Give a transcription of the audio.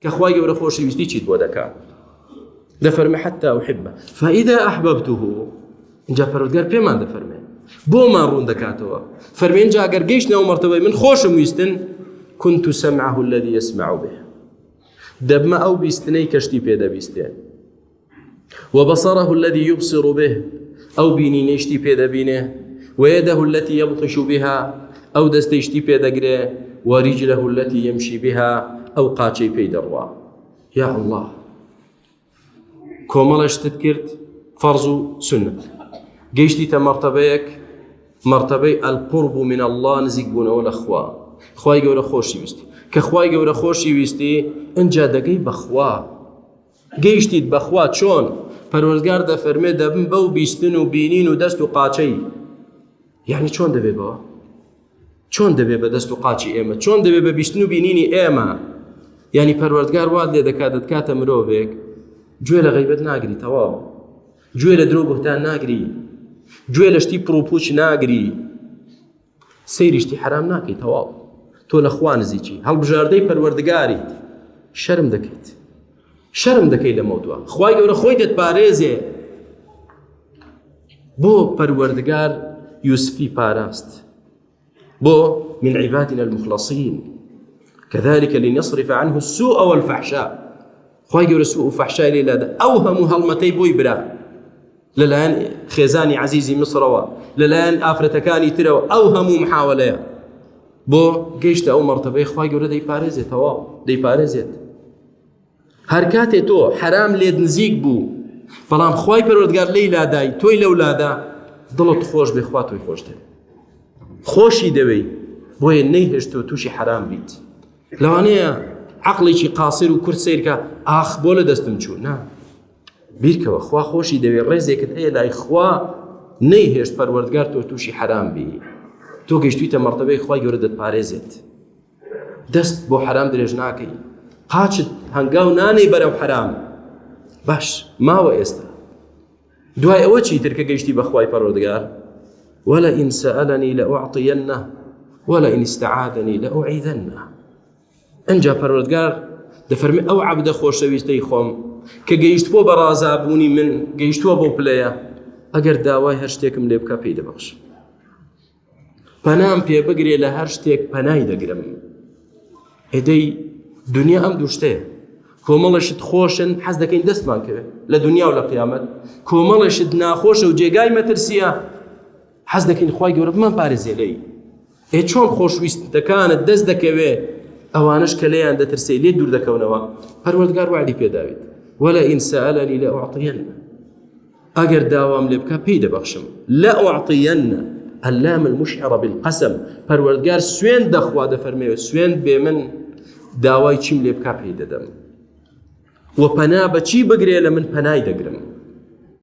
كخواي قبل خوش يستي شيء بودكا دفرمي حتى أحبه فإذا أحببته إنجا فرودقار بيمان دفرمي بو ما رون دكاتوا فرمي إنجا قرقيشنا ومرتبه من خوش ويستن كنت سمعه الذي يسمع به دبما أو بيستني كشتي بيدا بيستين وبصره الذي يبصر به أو بيني نشتي بيدا بينه ويده التي يبطش بها أو دستيشتي بيدا قريه ورجله التي يمشي بها أو قاتشي بيدا روا يا الله كومالش تذكرت فرض سنة جيشتي تمرتبيك مرتبي القرب من الله نزيق بنا ولا خوا خواي جورا خوشي ويستي كخواي جورا خوشي ويستي انجا دقي بخوا جيشتي بخوا شون پروردگار دا فرمي دبن بو بيستن وبينين ودست وقاتشي يعني شون دبي با شون دبي بدست وقاتشي ايما شون دبي بيستن وبينيني ايما يعني پروردگار واد لي دكادت كاتا مروفيك جويل غيبت ناقري تواو جويل درو بهتان ناقري جويل اشتي بروبوش ناقري سير اشتي حرام ناكي تواو تو لخوان زيجي هل بجاردي پروردگاري شرم دكيت شرم دكي لموضوع خواي قورا خوي دت باريزي بو پروردگار يوسفي باراست بو من عبادنا المخلصين كذلك لنصرف عنه السوء والفحشاء خواهي قول سوء وفحشاء ليلة أوهموا هالمتي بوي برا للآن خيزاني عزيزي مصر للآن آفرتكاني تروا أوهموا محاولة بو جيشت أو مرتبة خواهي قول دي باريزي تواو دي باريزي هركاتي تو حرام ليد نزيق بو فلام خواهي پروردگار ليلة داي توي لولادا ضلت خوش بخواتوي خوش دي خوشي دوي بوي نيهشتو توشي حرام بيت لو أنا عقلي شي قاصر وكرت سيركا آخ بولا دستم شو نا بيركوا خوا خوشي دوي رزيك هي لا إخوا نيهش پروردگار تو توشي حرام بي تو گشتويت مرتبه خوا يوردت باريزت دست بو حرام درجناكي قاچت هنگاو ناني برو حرام باش ما هو استا دواي او چي تركا گشتي بخواي پروردگار ولا إن سألني لأعطينه ولا إن استعاذني لأعيذنه انجا پروردگار دفرمي او عبد خوشويستي خوم كگيشتو برازابوني من گيشتو بو بلايا اگر داواي هر شتيكم لبكا پيدا بخش پنام پي بگري لهر شتيك پناي دگرم ادي دنيا ام دوشته كومالشت خوشن حز دكين دستمان كبه لدنيا ولا قيامت كومالشت ناخوش وجيگاي مترسيا حز دكين خواي گورب من بارزي لي اي چون خوشويست دكانت دست دكوه اوانش كليان دترسي لي دور دكونوا پروردگار وعدي بيداويد ولا إن سألني لأعطين اگر داوام لبكا بيدا بخشم لأعطين اللام المشعرة بالقسم پروردگار سوين دخوا دفرمي سوين بمن داواي چيم لبكا بيدا دم وپنا بچي بگري لمن پناي دگرم